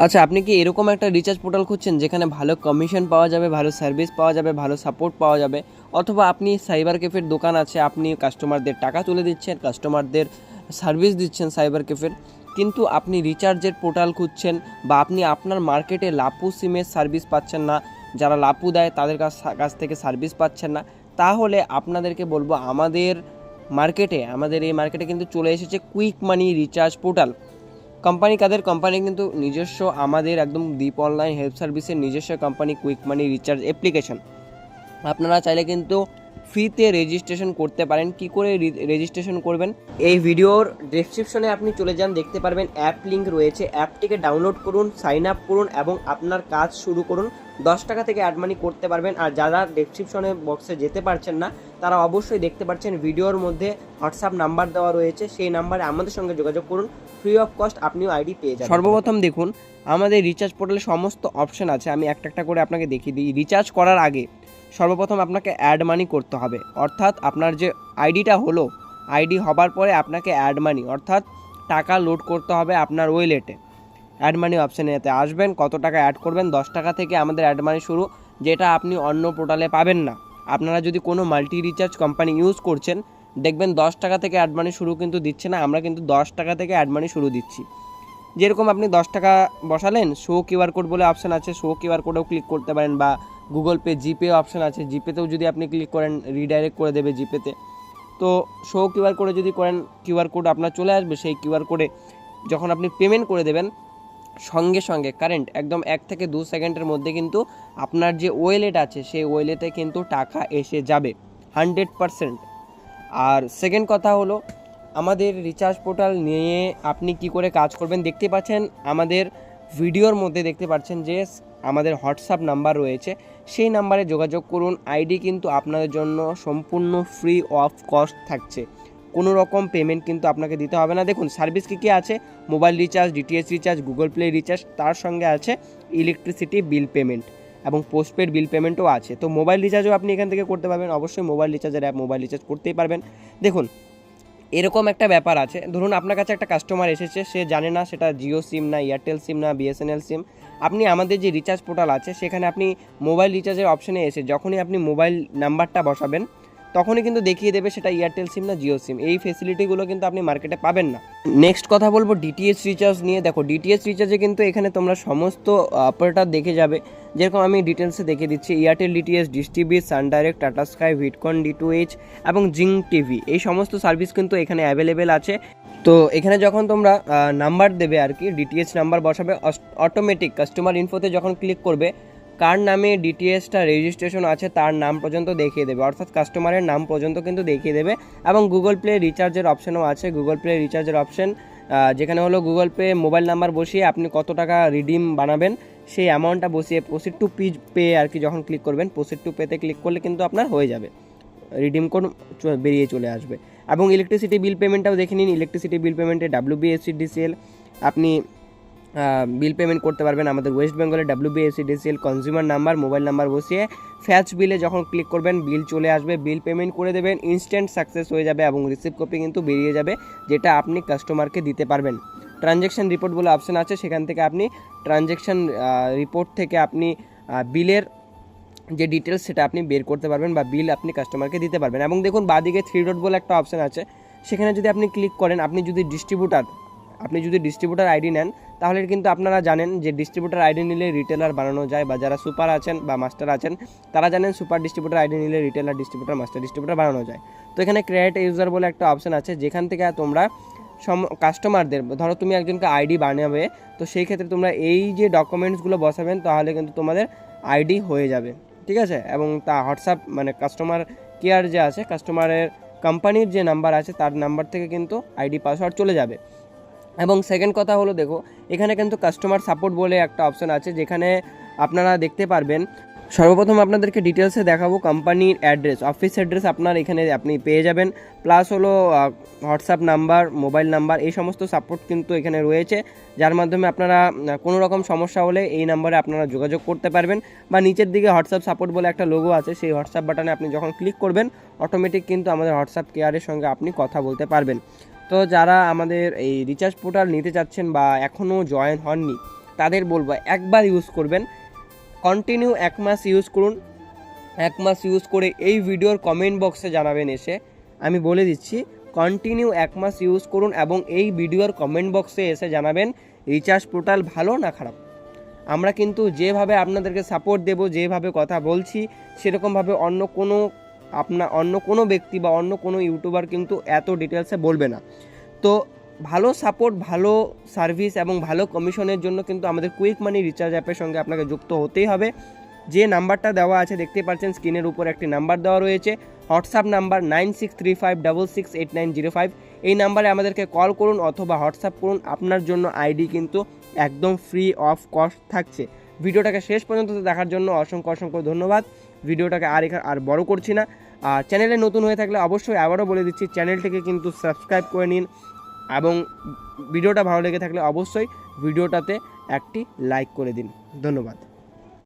আচ্ছা, আপনি কি এরকম একটা রিচার্জ পোর্টাল খুঁজছেন যেখানে ভালো কমিশন পাওয়া যাবে, ভালো সার্ভিস পাওয়া যাবে, ভালো সাপোর্ট পাওয়া যাবে? অথবা আপনি সাইবার ক্যাফের দোকান আছে, আপনি কাস্টমারদের টাকা তুলে দিচ্ছেন, কাস্টমারদের সার্ভিস দিচ্ছেন সাইবার ক্যাফের, কিন্তু আপনি রিচার্জের পোর্টাল খুঁজছেন, বা আপনি আপনার মার্কেটে লাপু সিমের সার্ভিস পাচ্ছেন না, যারা লাপু দেয় তাদের কাছ থেকে সার্ভিস পাচ্ছেন না, তাহলে আপনাদেরকে বলবো আমাদের এই মার্কেটে কিন্তু চলে এসেছে কুইক মানি রিচার্জ পোর্টাল। কোম্পানি কিন্তু নিজস্ব, আমাদের একদম দীপ অনলাইন হেল্প সার্ভিসের নিজস্ব কোম্পানি কুইক মানি রিচার্জ অ্যাপ্লিকেশন। আপনারা চাইলে কিন্তু ফ্রিতে রেজিস্ট্রেশন করতে পারেন। কি করে রেজিস্ট্রেশন করবেন? এই ভিডিওর ডেসক্রিপশনে আপনি চলে যান, দেখতে পারবেন অ্যাপ লিঙ্ক রয়েছে। অ্যাপটিকে ডাউনলোড করুন, সাইন আপ করুন এবং আপনার কাজ শুরু করুন। 10 টাকা থেকে অ্যাড মানি করতে পারবেন। আর যারা ডেসক্রিপশনে বক্সে যেতে পারছেন না, তারা অবশ্যই দেখতে পাচ্ছেন ভিডিওর মধ্যে হোয়াটসঅ্যাপ নাম্বার দেওয়া রয়েছে, সেই নাম্বারে আমাদের সঙ্গে যোগাযোগ করুন। ফ্রি অফ কস্ট আপনিও আইডি পেয়ে যাবেন। সর্বপ্রথম দেখুন, আমাদের রিচার্জ পোর্টালে সমস্ত অপশন আছে। আমি একটা একটা করে আপনাকে দেখিয়ে দিই। রিচার্জ করার আগে সর্বপ্রথম আপনাকে অ্যাড মানি করতে হবে, অর্থাৎ আপনার যে আইডিটা হলো, আইডি হবার পরে আপনাকে অ্যাড মানি অর্থাৎ টাকা লোড করতে হবে আপনার ওয়েলেটে। অ্যাড মানি অপশানে এতে আসবেন, কত টাকা অ্যাড করবেন। 10 টাকা থেকে আমাদের অ্যাড মানি শুরু, যেটা আপনি অন্য পোর্টালে পাবেন না। আপনারা যদি কোনো মাল্টি রিচার্জ কোম্পানি ইউজ করছেন, দেখবেন 10 টাকা থেকে অ্যাড মানি শুরু কিন্তু দিচ্ছে না। আমরা কিন্তু 10 টাকা থেকে অ্যাড মানি শুরু দিচ্ছি। যেরকম আপনি 10 টাকা বসালেন, শো কিউআর কোড বলে অপশান আছে, শো কিউআর কোডেও ক্লিক করতে পারেন, বা গুগল পে, জিপে অপশান আছে, জিপেতেও যদি আপনি ক্লিক করেন রিডাইরেক্ট করে দেবে জিপেতে। তো শো কিউআর কোডে যদি করেন, কিউআর কোড আপনার চলে আসবে। সেই কিউআর কোডে যখন আপনি পেমেন্ট করে দেবেন, সঙ্গে সঙ্গে কারেন্ট একদম 1 থেকে 2 সেকেন্ডের মধ্যে কিন্তু আপনার যে ওয়েলেট আছে সেই ওয়েলেটে কিন্তু টাকা এসে যাবে 100%। আর সেকেন্ড কথা হলো, আমাদের রিচার্জ পোর্টাল নিয়ে আপনি কি করে কাজ করবেন দেখতে পাচ্ছেন। আমাদের ভিডিওর মধ্যে দেখতে পাচ্ছেন যে আমাদের হোয়াটসঅ্যাপ নাম্বার রয়েছে, সেই নাম্বারে যোগাযোগ করুন। আইডি কিন্তু আপনাদের জন্য সম্পূর্ণ ফ্রি অফ কস্ট থাকছে, কোনো রকম পেমেন্ট কিন্তু আপনাকে দিতে হবে না। দেখুন সার্ভিস কী কী আছে: mobile recharge, DTH recharge, Google play recharge, তার সঙ্গে আছে ইলেকট্রিসিটি বিল পেমেন্ট এবং পোস্টপেড বিল পেমেন্টও আছে। তো মোবাইল রিচার্জও আপনি এখান থেকে করতে পারবেন। অবশ্যই মোবাইল রিচার্জের অ্যাপ, মোবাইল রিচার্জ করতেই পারবেন। দেখুন এরকম একটা ব্যাপার আছে, ধরুন আপনার কাছে একটা কাস্টমার এসেছে, সে জানে না সেটা জিও সিম না, এয়ারটেল সিম না, বিএসএনএল সিম। আপনি আমাদের যে রিচার্জ পোর্টাল আছে সেখানে আপনি মোবাইল রিচার্জের অপশানে এসে যখনই আপনি মোবাইল নাম্বারটা বসাবেন, তখনই কিন্তু দেখিয়ে দেবে সেটা এয়ারটেল সিম না জিও সিম। এই ফেসিলিটিগুলো কিন্তু আপনি মার্কেটে পাবেন না। নেক্সট কথা বলবো ডিটিএইচ রিচার্জ নিয়ে। দেখো ডিটিএইচ রিচার্জে কিন্তু এখানে তোমরা সমস্ত অপারেটর দেখে যাবে। যেরকম আমি ডিটেলসে দেখে দিচ্ছি, এয়ারটেল ডিটিএইচ, ডিশ টিভি, সান ডাইরেক্ট, টাটা স্কাই, ভিডকন, ডি2এইচ এবং জিং টিভি, এই সমস্ত সার্ভিস কিন্তু এখানে অ্যাভেলেবেল আছে। তো এখানে যখন তোমরা নাম্বার দেবে আর কি, ডিটিএইচ নাম্বার বসাবে, অটোমেটিক কাস্টমার ইনফোতে যখন ক্লিক করবে, কার নামে ডিটিএইচটা রেজিস্ট্রেশন আছে তার নাম পর্যন্ত দেখিয়ে দেবে, অর্থাৎ কাস্টমারের নাম পর্যন্ত কিন্তু দেখিয়ে দেবে। এবং গুগল প্লে রিচার্জের অপশানও আছে। গুগল প্লে রিচার্জের অপশান যেখানে হলো গুগল পে মোবাইল নাম্বার বসিয়ে আপনি কত টাকা রিডিম বানাবেন সেই অ্যামাউন্টটা বসিয়ে প্রসিড টু পে আর কি যখন ক্লিক করবেন, প্রসিড টু পেতে ক্লিক করলে কিন্তু আপনার হয়ে যাবে, রিডিম কোড বেরিয়ে চলে আসবে। এবং ইলেকট্রিসিটি বিল পেমেন্টটাও দেখে নিন। ইলেকট্রিসিটি বিল পেমেন্টে WBSCDCL আপনি বিল পেমেন্ট করতে পারবেন। আমাদের ওয়েস্ট বেঙ্গলের WBSCDCL consumer number, mobile number বসিয়ে ফ্যাচ বিলে যখন ক্লিক করবেন বিল চলে আসবে, বিল পেমেন্ট করে দেবেন, ইনস্ট্যান্ট সাকসেস হয়ে যাবে এবং রিসিভ কপি কিন্তু বেরিয়ে যাবে, যেটা আপনি কাস্টমারকে দিতে পারবেন। ট্রানজ্যাকশন রিপোর্ট বলে অপশান আছে, সেখান থেকে আপনি ট্রানজ্যাকশন রিপোর্ট থেকে আপনি বিলের যে ডিটেলস সেটা আপনি বের করতে পারবেন বা বিল আপনি কাস্টমারকে দিতে পারবেন। এবং দেখুন বাদিকে 3 ডট বলে একটা অপশান আছে, সেখানে যদি আপনি ক্লিক করেন, আপনি যদি ডিস্ট্রিবিউটার আইডি নেন, তাহলে কিন্তু আপনারা জানেন যে ডিস্ট্রিবিউটার আইডি নিলে রিটেলার বানানো যায়, বা যারা সুপার আছেন বা মাস্টার আছেন তারা জানেন সুপার ডিস্ট্রিবিউটার আইডি নিলে রিটেলার, ডিস্ট্রিবিউটার, মাস্টার ডিস্ট্রিবিউটার বানানো যায়। তো এখানে ক্রিয়েট ইউজার বলে একটা অপশান আছে, যেখান থেকে তোমরা কাস্টমারদের, ধরো তুমি একজনকে আইডি বানাবে, তো সেই ক্ষেত্রে তোমরা এই যে ডকুমেন্টসগুলো বসাবেন, তাহলে কিন্তু তোমাদের আইডি হয়ে যাবে, ঠিক আছে। এবং তা হোয়াটসঅ্যাপ মানে কাস্টমার কেয়ার যে আছে, কাস্টমারের কোম্পানির যে নাম্বার আছে তার নাম্বার থেকে কিন্তু আইডি পাসওয়ার্ড চলে যাবে। এবং সেকেন্ড কথা হলো, দেখো এখানে কিন্তু কাস্টমার সাপোর্ট বলে একটা অপশান আছে, যেখানে আপনারা দেখতে পারবেন। সর্বপ্রথম আপনাদেরকে ডিটেলসে দেখাবো কোম্পানির অ্যাড্রেস, অফিস অ্যাড্রেস আপনার এখানে আপনি পেয়ে যাবেন, প্লাস হলো হোয়াটসঅ্যাপ নাম্বার, মোবাইল নাম্বার, এই সমস্ত সাপোর্ট কিন্তু এখানে রয়েছে, যার মাধ্যমে আপনারা কোনো রকম সমস্যা হলে এই নাম্বারে আপনারা যোগাযোগ করতে পারবেন। বা নিচের দিকে হোয়াটসঅ্যাপ সাপোর্ট বলে একটা লোগো আছে, সেই হোয়াটসঅ্যাপ বাটনে আপনি যখন ক্লিক করবেন, অটোমেটিক কিন্তু আমাদের হোয়াটসঅ্যাপ কেয়ারের সঙ্গে আপনি কথা বলতে পারবেন। তো যারা আমাদের এই রিচার্জ পোর্টাল নিতে চাচ্ছেন বা এখনও জয়েন হননি, তাদের বলবো একবার ইউজ করবেন, কন্টিনিউ 1 মাস ইউজ করুন। 1 মাস ইউজ করে এই ভিডিওর কমেন্ট বক্সে জানাবেন এসে, আমি বলে দিচ্ছি কন্টিনিউ 1 মাস ইউজ করুন এবং এই ভিডিওর কমেন্ট বক্সে এসে জানাবেন রিচার্জ পোর্টাল ভালো না খারাপ। আমরা কিন্তু যেভাবে আপনাদেরকে সাপোর্ট দেব, যেভাবে কথা বলছি, সেরকমভাবে অন্য কোনো ব্যক্তি বা অন্য কোনো ইউটিউবার কিন্তু এত ডিটেলসে বলবে না। তো ভালো সাপোর্ট, ভালো সার্ভিস এবং ভালো কমিশনের জন্য কিন্তু আমাদের কুইক মানি রিচার্জ অ্যাপের সঙ্গে আপনাকে যুক্ত হতেই হবে। যে নাম্বারটা দেওয়া আছে দেখতে পাচ্ছেন স্ক্রিনের উপর একটি নাম্বার দেওয়া রয়েছে, হোয়াটসঅ্যাপ নাম্বার 9635668905। এই নাম্বারে আমাদেরকে কল করুন অথবা হোয়াটসঅ্যাপ করুন। আপনার জন্য আইডি কিন্তু একদম ফ্রি অফ কস্ট থাকছে। ভিডিওটাকে শেষ পর্যন্ত দেখার জন্য অসংখ্য ধন্যবাদ। ভিডিওটাকে আর বড় করছি না। আর চ্যানেলে নতুন হয়ে থাকলে অবশ্যই আবারও বলে দিচ্ছি, চ্যানেলটিকে কিন্তু সাবস্ক্রাইব করে নিন এবং ভিডিওটা ভালো লেগে থাকলে অবশ্যই ভিডিওটাতে একটি লাইক করে দিন। ধন্যবাদ।